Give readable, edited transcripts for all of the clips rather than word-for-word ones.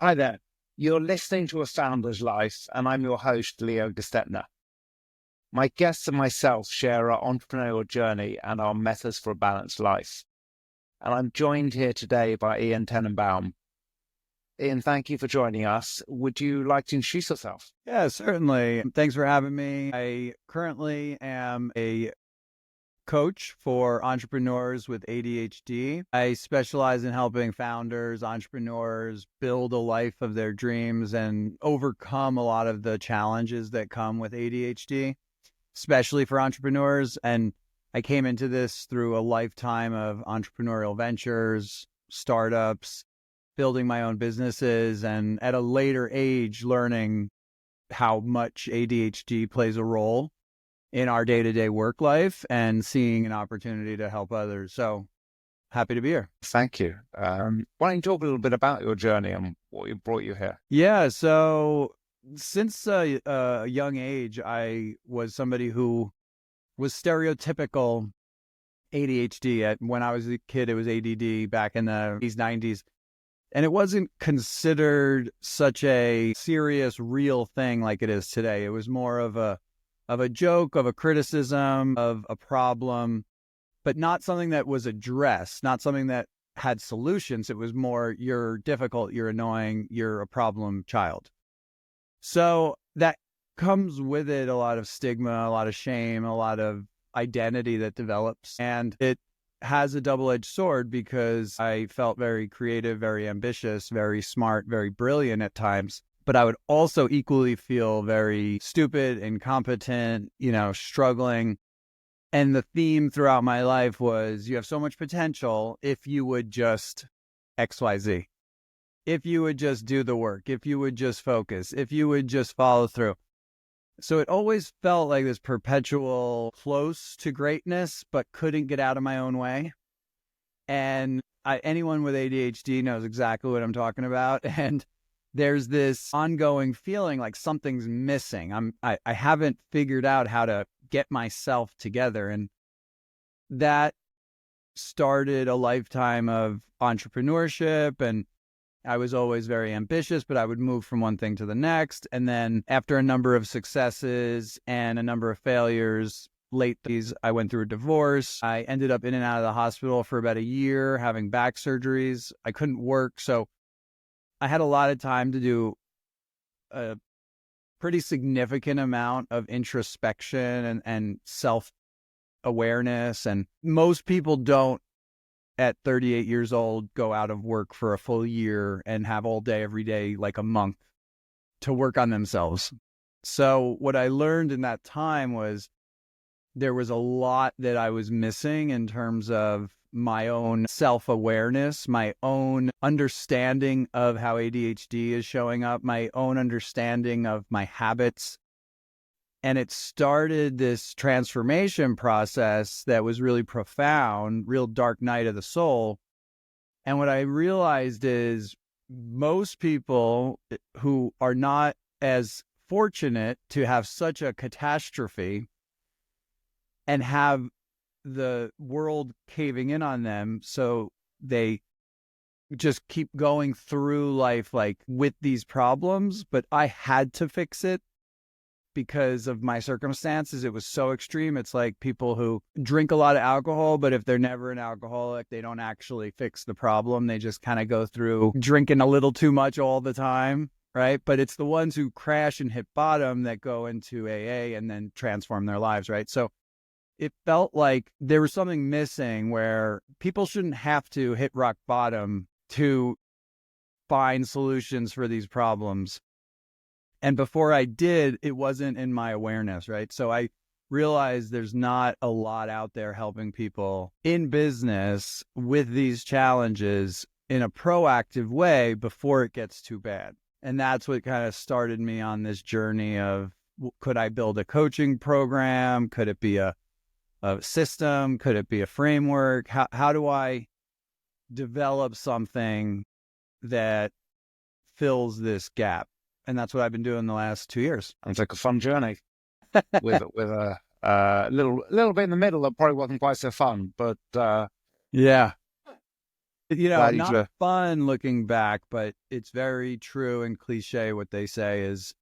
Hi there. You're listening to A Founder's Life, and I'm your host, Leo Gestetner. My guests and myself share our entrepreneurial journey and our methods for a balanced life. And I'm joined here today by Ian Tenenbaum. Ian, thank you for joining us. Would you like to introduce yourself? Yeah, certainly. Thanks for having me. I currently am a coach for entrepreneurs with ADHD. I specialize in helping founders, entrepreneurs build a life of their dreams and overcome a lot of the challenges that come with ADHD, especially for entrepreneurs. And I came into this through a lifetime of entrepreneurial ventures, startups, building my own businesses, and at a later age, learning how much ADHD plays a role in our day-to-day work life and seeing an opportunity to help others. So happy to be here. Thank you. Why don't you talk a little bit about your journey and what brought you here? Yeah, so since a young age, I was somebody who was stereotypical ADHD. When I was a kid, it was ADD back in the 80s, 90s. And it wasn't considered such a serious, real thing like it is today. It was more of a joke, of a criticism, of a problem, but not something that was addressed, not something that had solutions. It was more, you're difficult, you're annoying, you're a problem child. So that comes with it a lot of stigma, a lot of shame, a lot of identity that develops. And it has a double-edged sword because I felt very creative, very ambitious, very smart, very brilliant at times. But I would also equally feel very stupid, incompetent, struggling. And the theme throughout my life was, you have so much potential if you would just XYZ. If you would just do the work, if you would just focus, if you would just follow through. So it always felt like this perpetual close to greatness, but couldn't get out of my own way. And anyone with ADHD knows exactly what I'm talking about. And there's this ongoing feeling like something's missing. I haven't figured out how to get myself together. And that started a lifetime of entrepreneurship. And I was always very ambitious, but I would move from one thing to the next. And then after a number of successes and a number of failures, late 30s, I went through a divorce. I ended up in and out of the hospital for about a year, having back surgeries. I couldn't work. So I had a lot of time to do a pretty significant amount of introspection and self-awareness. And most people don't, at 38 years old, go out of work for a full year and have all day, every day, like a month to work on themselves. So what I learned in that time was there was a lot that I was missing in terms of my own self-awareness, my own understanding of how ADHD is showing up, my own understanding of my habits. And it started this transformation process that was really profound, real dark night of the soul. And what I realized is most people who are not as fortunate to have such a catastrophe and have the world caving in on them, so they just keep going through life like with these problems, but I had to fix it because of my circumstances. It was so extreme. It's like people who drink a lot of alcohol, but if they're never an alcoholic, they don't actually fix the problem. They just kind of go through drinking a little too much all the time, right? But it's the ones who crash and hit bottom that go into AA and then transform their lives, right? So it felt like there was something missing where people shouldn't have to hit rock bottom to find solutions for these problems. And before I did, it wasn't in my awareness, right? So I realized there's not a lot out there helping people in business with these challenges in a proactive way before it gets too bad. And that's what kind of started me on this journey of, could I build a coaching program? Could it be a system? Could it be a framework? How do I develop something that fills this gap? And that's what I've been doing the last 2 years. It's like a fun journey with a little bit in the middle that probably wasn't quite so fun, but yeah. Glad you Not fun looking back, but it's very true and cliche what they say is,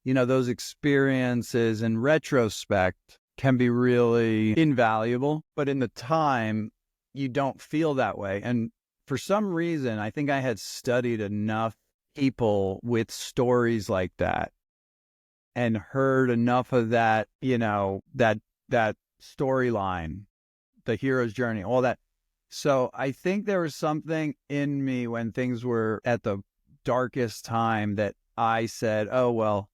those experiences in retrospect can be really invaluable, but in the time, you don't feel that way. And for some reason, I think I had studied enough people with stories like that and heard enough of that, that storyline, the hero's journey, all that. So I think there was something in me when things were at the darkest time that I said, oh, well,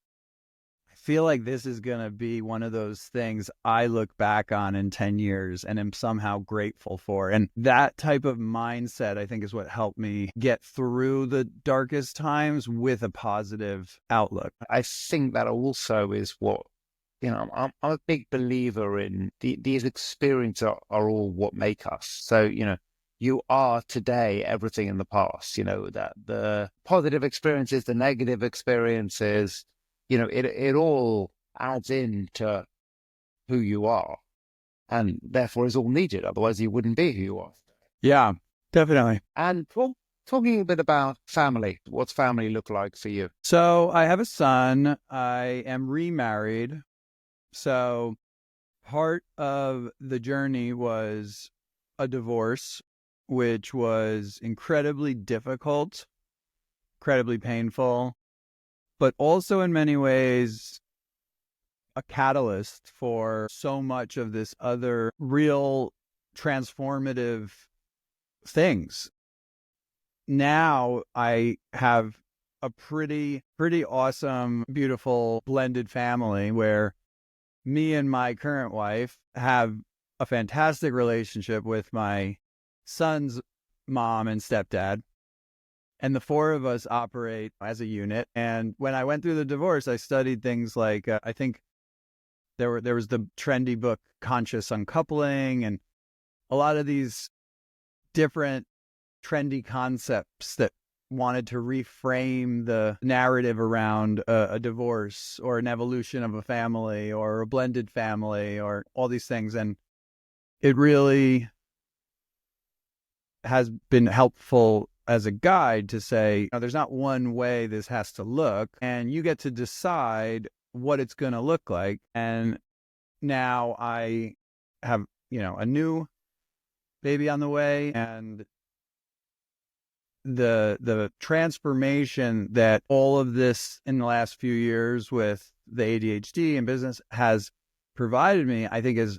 I feel like this is going to be one of those things I look back on in 10 years and am somehow grateful for. And that type of mindset, I think, is what helped me get through the darkest times with a positive outlook. I think that also is what, I'm a big believer in these experiences are all what make us. So, you are today everything in the past, that the positive experiences, the negative experiences, it all adds into who you are and therefore is all needed. Otherwise you wouldn't be who you are. Yeah, definitely. And talking a bit about family, what's family look like for you? So I have a son. I am remarried. So part of the journey was a divorce, which was incredibly difficult, incredibly painful, but also in many ways a catalyst for so much of this other real transformative things. Now I have a pretty awesome, beautiful blended family where me and my current wife have a fantastic relationship with my son's mom and stepdad. And the four of us operate as a unit. And when I went through the divorce, I studied things like, I think there was the trendy book, Conscious Uncoupling, and a lot of these different trendy concepts that wanted to reframe the narrative around a divorce or an evolution of a family or a blended family or all these things. And it really has been helpful as a guide to say, there's not one way this has to look, and you get to decide what it's going to look like. And now I have, a new baby on the way, and the transformation that all of this in the last few years with the ADHD and business has provided me, I think has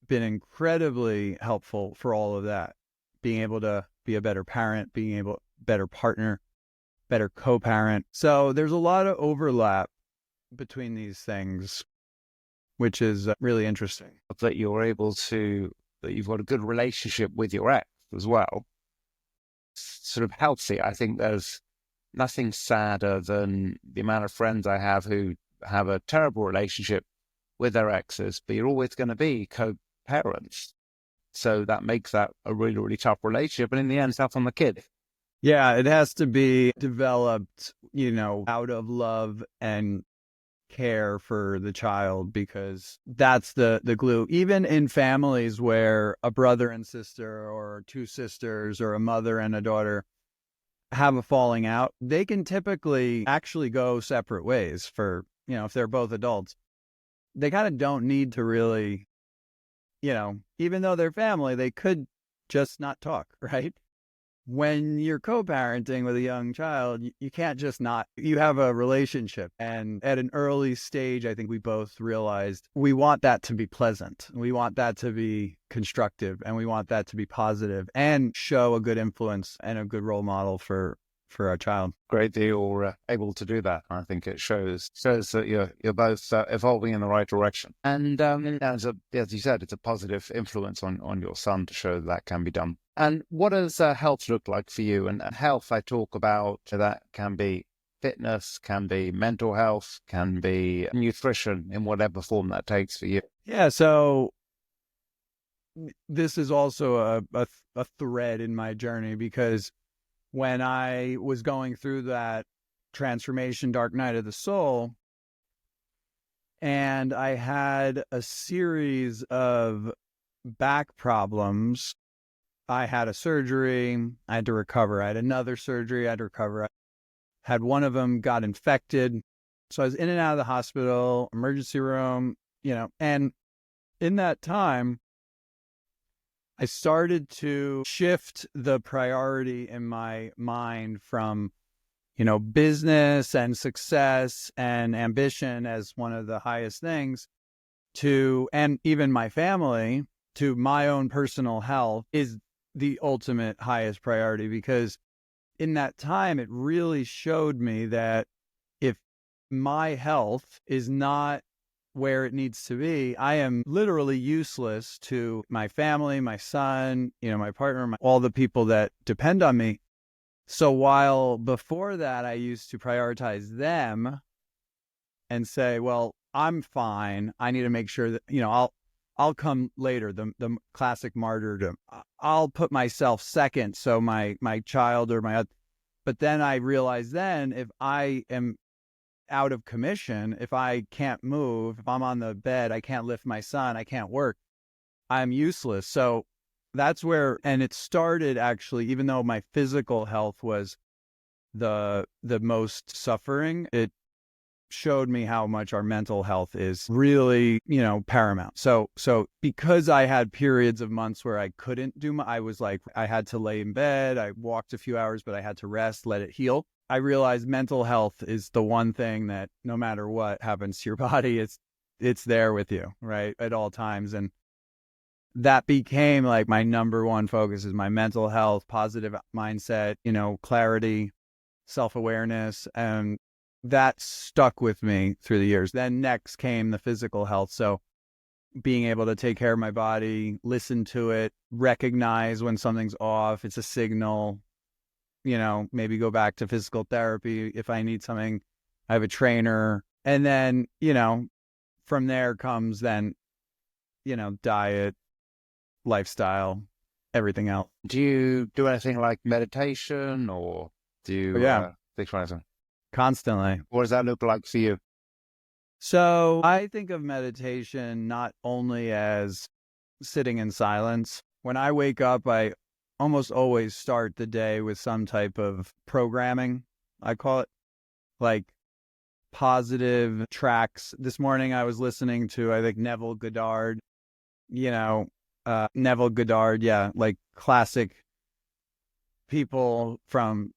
been incredibly helpful for all of that. Being able to be a better parent, better partner, better co-parent. So there's a lot of overlap between these things, which is really interesting. That you've got a good relationship with your ex as well. Sort of healthy. I think there's nothing sadder than the amount of friends I have who have a terrible relationship with their exes, but you're always going to be co-parents. So that makes that a really, really tough relationship. And in the end, it's tough on the kid. Yeah, it has to be developed, out of love and care for the child, because that's the glue. Even in families where a brother and sister or two sisters or a mother and a daughter have a falling out, they can typically actually go separate ways for, if they're both adults. They kind of don't need to really, even though they're family, they could just not talk, right? When you're co-parenting with a young child, you can't just not. You have a relationship. And at an early stage, I think we both realized we want that to be pleasant. We want that to be constructive, and we want that to be positive and show a good influence and a good role model for our child. Great that you're able to do that. I think it shows that you're both evolving in the right direction. And as you said, it's a positive influence on your son to show that can be done. And what does health look like for you? And health, I talk about, that can be fitness, can be mental health, can be nutrition in whatever form that takes for you. Yeah, so this is also a thread in my journey, because when I was going through that transformation, dark night of the soul, and I had a series of back problems I had a surgery. I had to recover. I had another surgery. I had to recover. I had one of them got infected. So I was in and out of the hospital, emergency room, and in that time, I started to shift the priority in my mind from, business and success and ambition as one of the highest things to, and even my family, to my own personal health is the ultimate highest priority. Because in that time, it really showed me that if my health is not where it needs to be, I am literally useless to my family, my son, my partner, all the people that depend on me. So while before that, I used to prioritize them and say, well, I'm fine. I need to make sure that, I'll come later, the classic martyrdom. I'll put myself second. So my child or but then I realized then if I am out of commission, if I can't move, if I'm on the bed, I can't lift my son, I can't work, I'm useless. So that's where, and it started actually, even though my physical health was the most suffering, it showed me how much our mental health is really, paramount. So because I had periods of months where I couldn't I was like, I had to lay in bed, I walked a few hours, but I had to rest, let it heal. I realized mental health is the one thing that no matter what happens to your body, it's there with you, right, at all times. And that became like my number one focus is my mental health, positive mindset, clarity, self-awareness. And that stuck with me through the years. Then next came the physical health. So being able to take care of my body, listen to it, recognize when something's off, it's a signal, maybe go back to physical therapy if I need something. I have a trainer. And then, from there comes then, diet, lifestyle, everything else. Do you do anything like meditation, or do you visualize? Constantly. What does that look like for you? So I think of meditation not only as sitting in silence. When I wake up, I almost always start the day with some type of programming, I call it, like positive tracks. This morning I was listening to, I think, Neville Goddard, Neville Goddard, like classic people from,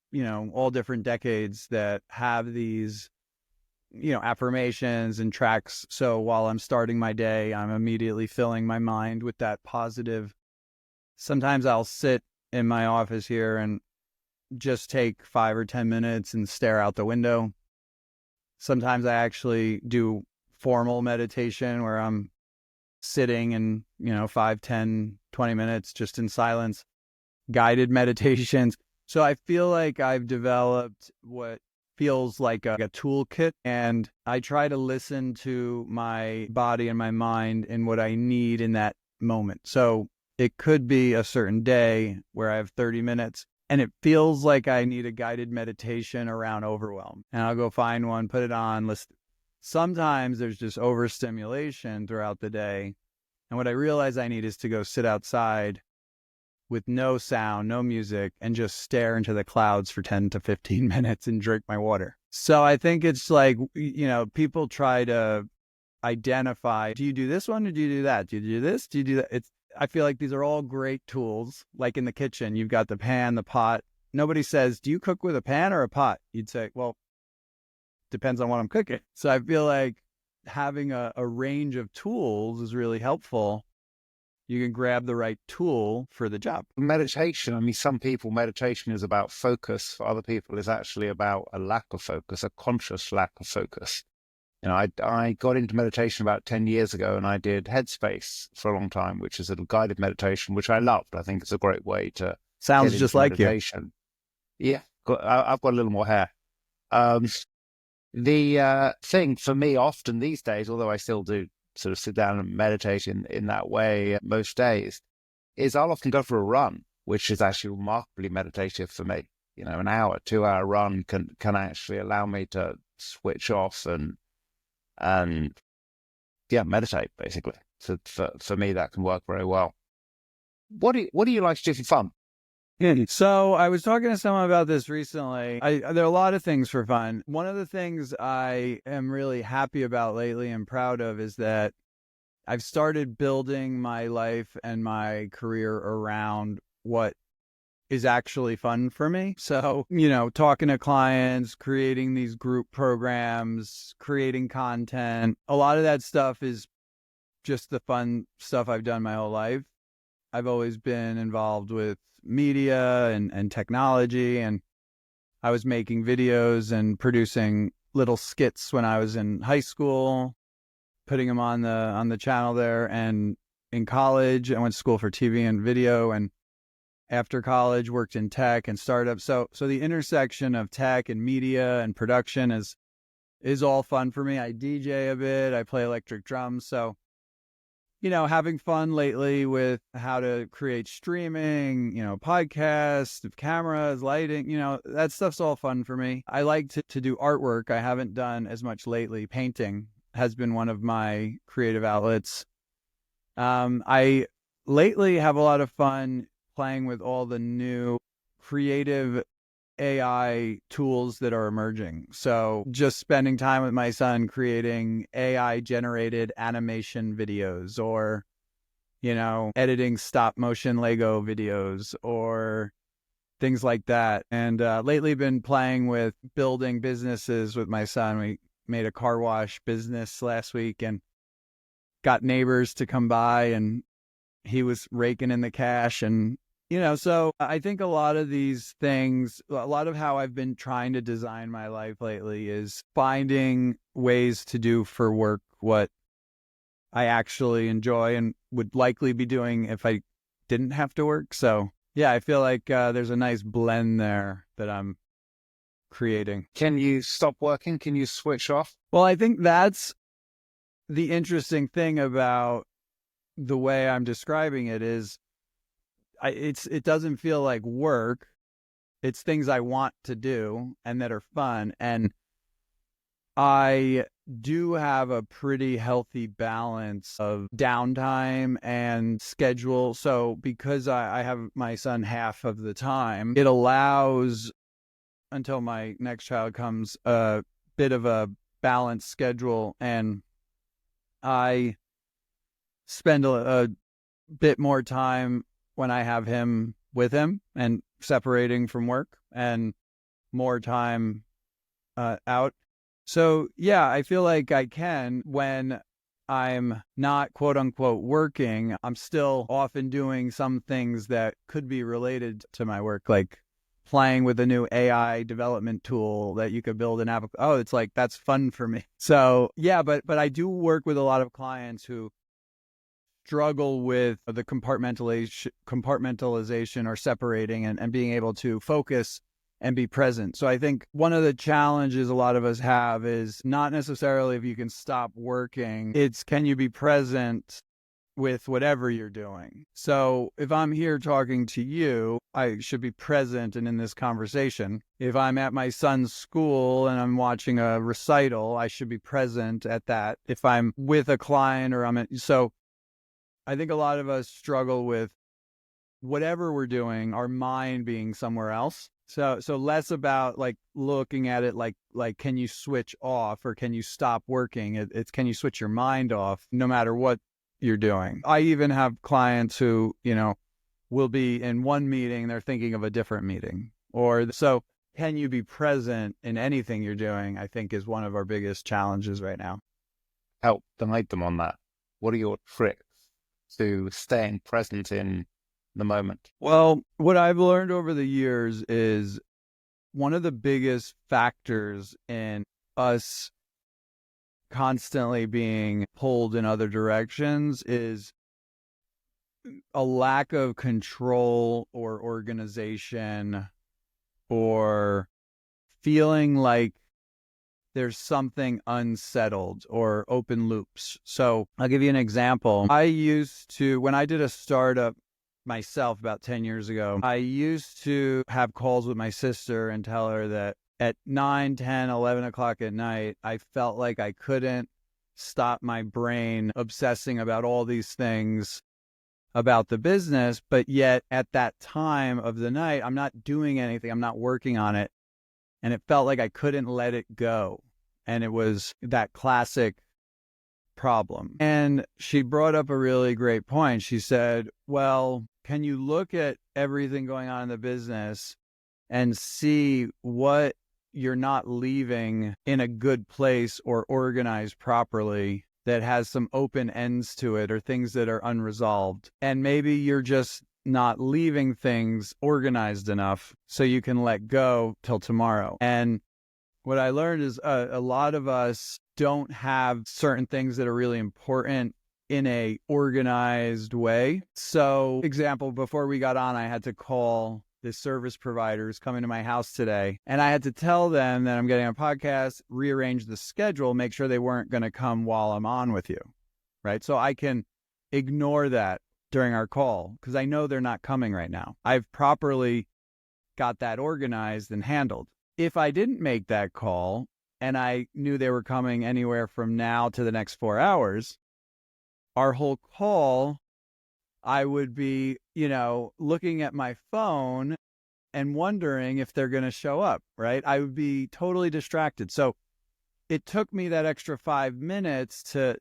all different decades that have these, affirmations and tracks. So while I'm starting my day, I'm immediately filling my mind with that positive. Sometimes I'll sit in my office here and just take 5 or 10 minutes and stare out the window. Sometimes I actually do formal meditation where I'm sitting and, 5, 10, 20 minutes just in silence, guided meditations. So I feel like I've developed what feels like a toolkit, and I try to listen to my body and my mind and what I need in that moment. So it could be a certain day where I have 30 minutes and it feels like I need a guided meditation around overwhelm, and I'll go find one, put it on, listen. Sometimes there's just overstimulation throughout the day. And what I realize I need is to go sit outside with no sound, no music, and just stare into the clouds for 10 to 15 minutes and drink my water. So I think it's like, people try to identify, do you do this one or do you do that? Do you do this? Do you do that? I feel like these are all great tools. Like in the kitchen, you've got the pan, the pot. Nobody says, do you cook with a pan or a pot? You'd say, well, depends on what I'm cooking. So I feel like having a range of tools is really helpful. You can grab the right tool for the job. Meditation, I mean, some people, meditation is about focus. For other people, it's actually about a lack of focus, a conscious lack of focus. I got into meditation about 10 years ago, and I did Headspace for a long time, which is a guided meditation, which I loved. I think it's a great way to Sounds just like meditation. Yeah, I've got a little more hair. The thing for me often these days, although I still do sort of sit down and meditate in that way most days, is I'll often go for a run, which is actually remarkably meditative for me. An hour, 2 hour run can actually allow me to switch off and meditate basically. So for me, that can work very well. What do you like to do for fun? So I was talking to someone about this recently. There are a lot of things for fun. One of the things I am really happy about lately and proud of is that I've started building my life and my career around what is actually fun for me. So, talking to clients, creating these group programs, creating content, a lot of that stuff is just the fun stuff I've done my whole life. I've always been involved with media and technology, and I was making videos and producing little skits when I was in high school, putting them on the channel there. And in college, I went to school for TV and video, and after college worked in tech and startups. So the intersection of tech and media and production is all fun for me. I DJ a bit, I play electric drums. So, having fun lately with how to create streaming, podcasts, cameras, lighting, that stuff's all fun for me. I like to do artwork. I haven't done as much lately. Painting has been one of my creative outlets. I lately have a lot of fun playing with all the new creative AI tools that are emerging. So just spending time with my son creating AI generated animation videos, or, editing stop motion Lego videos or things like that. And lately been playing with building businesses with my son. We made a car wash business last week and got neighbors to come by, and he was raking in the cash. And so I think a lot of these things, a lot of how I've been trying to design my life lately is finding ways to do for work what I actually enjoy and would likely be doing if I didn't have to work. So yeah, I feel like there's a nice blend there that I'm creating. Can you stop working? Can you switch off? Well, I think that's the interesting thing about the way I'm describing it is it doesn't feel like work. It's things I want to do and that are fun. And I do have a pretty healthy balance of downtime and schedule. So because I have my son half of the time, it allows, until my next child comes, a bit of a balanced schedule. And I spend a bit more time when I have him with him and separating from work, and more time out. So yeah, I feel like I can, when I'm not quote unquote working, I'm still often doing some things that could be related to my work, like playing with a new AI development tool that you could build an app. Oh, it's like, that's fun for me. So yeah, but I do work with a lot of clients who struggle with the compartmentalization or separating and being able to focus and be present. So I think one of the challenges a lot of us have is not necessarily if you can stop working, it's can you be present with whatever you're doing. So if I'm here talking to you, I should be present and in this conversation. If I'm at my son's school and I'm watching a recital, I should be present at that. If I'm with a client or so I think a lot of us struggle with whatever we're doing, our mind being somewhere else. So less about like looking at it like can you switch off or can you stop working? It's can you switch your mind off no matter what you're doing. I even have clients who, will be in one meeting, they're thinking of a different meeting. Or so can you be present in anything you're doing, I think is one of our biggest challenges right now. Help guide them on that. What are your tricks to staying present in the moment? Well, what I've learned over the years is one of the biggest factors in us constantly being pulled in other directions is a lack of control or organization, or feeling like there's something unsettled or open loops. So I'll give you an example. I used to, when I did a startup myself about 10 years ago, I used to have calls with my sister and tell her that at 9, 10, 11 o'clock at night, I felt like I couldn't stop my brain obsessing about all these things. about the business, but yet at that time of the night, I'm not doing anything. I'm not working on it. And it felt like I couldn't let it go. And it was that classic problem. And she brought up a really great point. She said, well, can you look at everything going on in the business and see what you're not leaving in a good place or organized properly that has some open ends to it or things that are unresolved? And maybe you're just not leaving things organized enough so you can let go till tomorrow. And what I learned is a lot of us don't have certain things that are really important in a organized way. So, example, before we got on, I had to call the service providers coming to my house today, and I had to tell them that I'm getting a podcast, rearrange the schedule, make sure they weren't going to come while I'm on with you, right? So I can ignore that during our call because I know they're not coming right now. I've properly got that organized and handled. If I didn't make that call and I knew they were coming anywhere from now to the next 4 hours, our whole call, I would be, looking at my phone and wondering if they're going to show up, right? I would be totally distracted. So it took me that extra 5 minutes to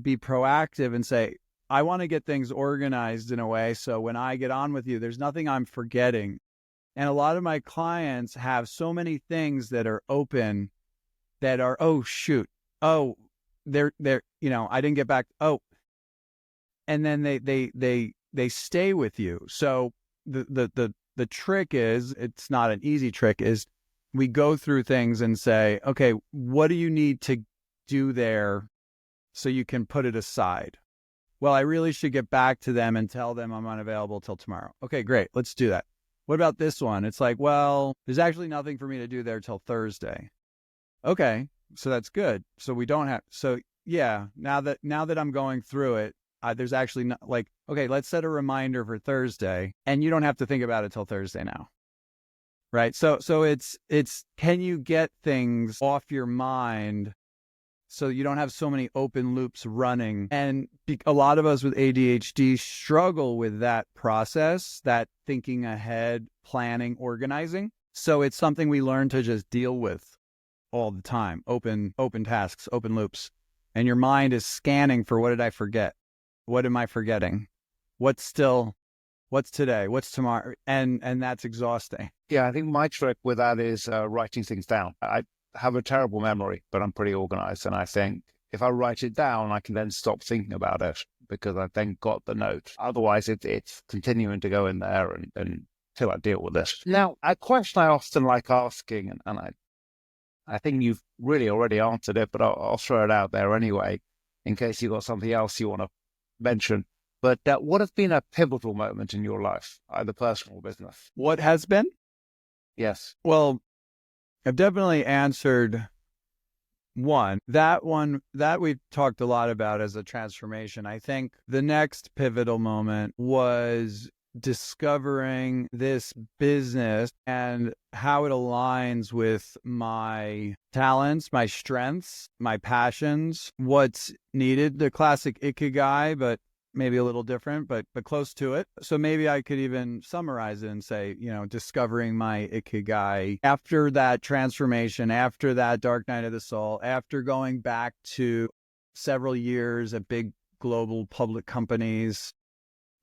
be proactive and say, I want to get things organized in a way so when I get on with you, there's nothing I'm forgetting. And a lot of my clients have so many things that are open that are, oh, shoot. Oh, they're, I didn't get back. Oh, and then they stay with you. So the trick is, it's not an easy trick, is we go through things and say, okay, what do you need to do there so you can put it aside? Well, I really should get back to them and tell them I'm unavailable till tomorrow. Okay, great. Let's do that. What about this one? It's like, well, there's actually nothing for me to do there till Thursday. Okay, so that's good. So we don't have, so yeah, now that I'm going through it, there's actually not, like, okay, let's set a reminder for Thursday, and you don't have to think about it till Thursday now. Right? So it's can you get things off your mind so you don't have so many open loops running? And a lot of us with ADHD struggle with that process, that thinking ahead, planning, organizing. So it's something we learn to just deal with all the time. Open tasks, open loops. And your mind is scanning for, what did I forget? What am I forgetting? What's today? What's tomorrow? And that's exhausting. Yeah, I think my trick with that is writing things down. I have a terrible memory, but I'm pretty organized. And I think if I write it down, I can then stop thinking about it because I've then got the note. Otherwise, it's continuing to go in there until I deal with it. Now, a question I often like asking, and I think you've really already answered it, but I'll throw it out there anyway, in case you've got something else you want to mention. But what has been a pivotal moment in your life, either personal or business? What has been? Yes. Well, I've definitely answered one. That we've talked a lot about as a transformation. I think the next pivotal moment was discovering this business and how it aligns with my talents, my strengths, my passions, what's needed, the classic ikigai, but maybe a little different, but close to it. So maybe I could even summarize it and say, discovering my ikigai after that transformation, after that dark night of the soul, after going back to several years at big global public companies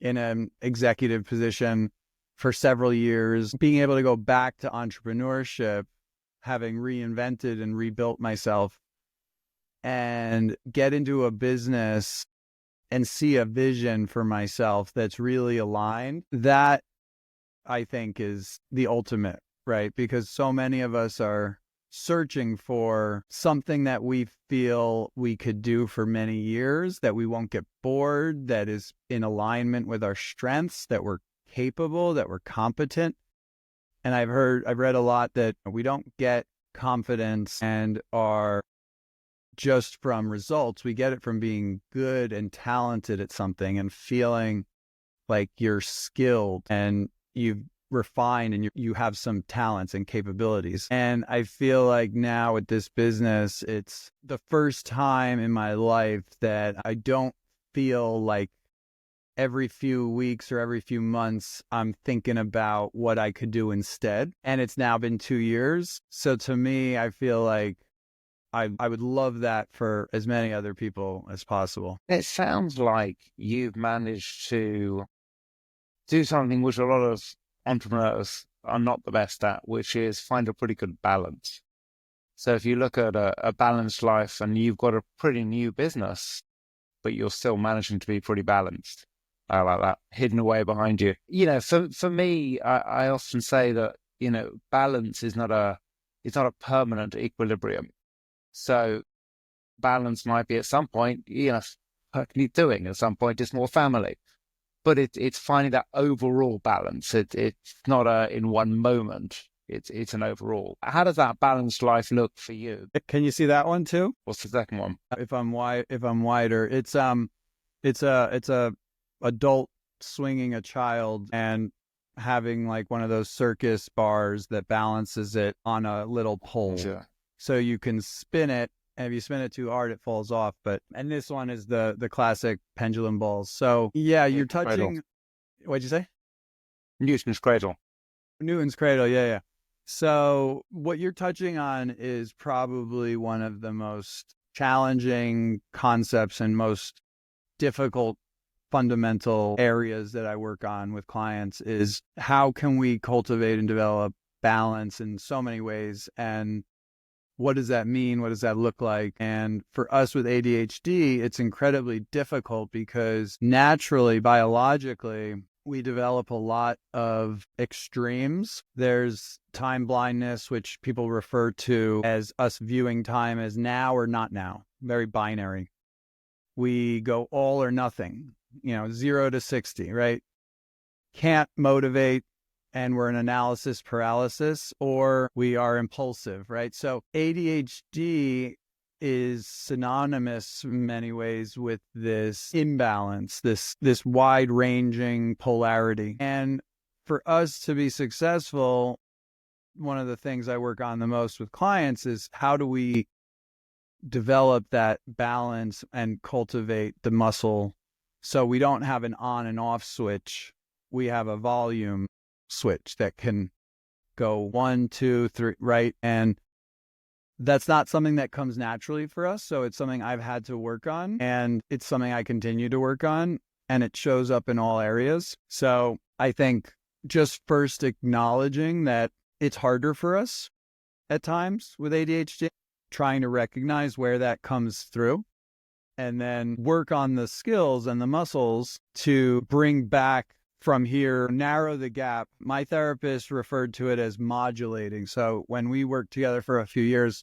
in an executive position for several years, being able to go back to entrepreneurship, having reinvented and rebuilt myself, and get into a business and see a vision for myself that's really aligned. That, I think, is the ultimate, right? Because so many of us are searching for something that we feel we could do for many years, that we won't get bored, that is in alignment with our strengths, that we're capable, that we're competent. And I've read a lot that we don't get confidence and are just from results. We get it from being good and talented at something and feeling like you're skilled and you've refined and you have some talents and capabilities. And I feel like now with this business, it's the first time in my life that I don't feel like every few weeks or every few months, I'm thinking about what I could do instead. And it's now been 2 years. So to me, I feel like I would love that for as many other people as possible. It sounds like you've managed to do something which a lot of entrepreneurs are not the best at, which is find a pretty good balance. So if you look at a balanced life and you've got a pretty new business, but you're still managing to be pretty balanced. I like that, hidden away behind you. For me, I often say that, balance is not a permanent equilibrium. So balance might be at some point, perfectly doing. At some point, it's more family. But it's finding that overall balance. It's not in one moment. It's an overall. How does that balanced life look for you? Can you see that one too? What's the second one? If I'm wider, it's a adult swinging a child and having like one of those circus bars that balances it on a little pole. Sure. So you can spin it, and if you spin it too hard, it falls off. And this one is the classic pendulum balls. So yeah, you're touching. Cradle. What'd you say? Newton's cradle. Newton's cradle. Yeah. So what you're touching on is probably one of the most challenging concepts and most difficult fundamental areas that I work on with clients is how can we cultivate and develop balance in so many ways, and what does that mean? What does that look like? And for us with ADHD, it's incredibly difficult because naturally, biologically, we develop a lot of extremes. There's time blindness, which people refer to as us viewing time as now or not now, very binary. We go all or nothing, 0 to 60, right? Can't motivate, and we're in analysis paralysis, or we are impulsive, right? So ADHD is synonymous in many ways with this imbalance, this wide-ranging polarity. And for us to be successful, one of the things I work on the most with clients is how do we develop that balance and cultivate the muscle so we don't have an on and off switch. We have a volume switch that can go 1, 2, 3, right? And that's not something that comes naturally for us. So it's something I've had to work on, and it's something I continue to work on, and it shows up in all areas. So I think just first acknowledging that it's harder for us at times with ADHD, trying to recognize where that comes through, and then work on the skills and the muscles to bring back from here, narrow the gap. My therapist referred to it as modulating. So when we worked together for a few years,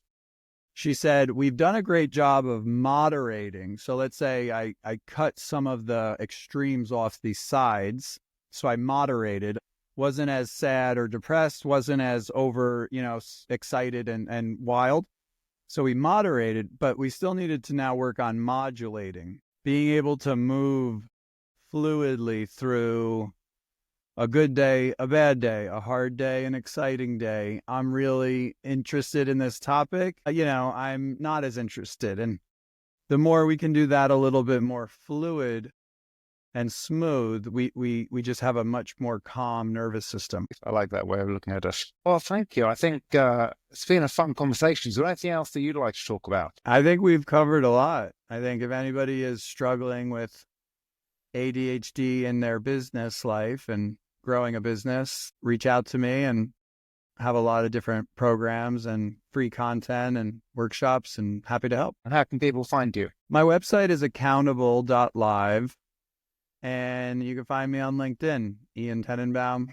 she said, we've done a great job of moderating. So let's say I cut some of the extremes off the sides. So I moderated, wasn't as sad or depressed, wasn't as over, excited and wild. So we moderated, but we still needed to now work on modulating, being able to move fluidly through a good day, a bad day, a hard day, an exciting day. I'm really interested in this topic. I'm not as interested. And the more we can do that a little bit more fluid and smooth, we just have a much more calm nervous system. I like that way of looking at it. Well, thank you. I think it's been a fun conversation. Is there anything else that you'd like to talk about? I think we've covered a lot. I think if anybody is struggling with ADHD in their business life and growing a business, reach out to me, and have a lot of different programs and free content and workshops, and happy to help. And how can people find you? My website is accountable.live, and you can find me on LinkedIn, Ian Tenenbaum,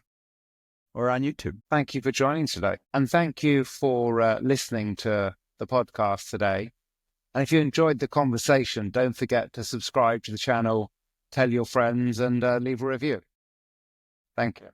or on YouTube. Thank you for joining today. And thank you for listening to the podcast today. And if you enjoyed the conversation, don't forget to subscribe to the channel, tell your friends, and leave a review. Thank you.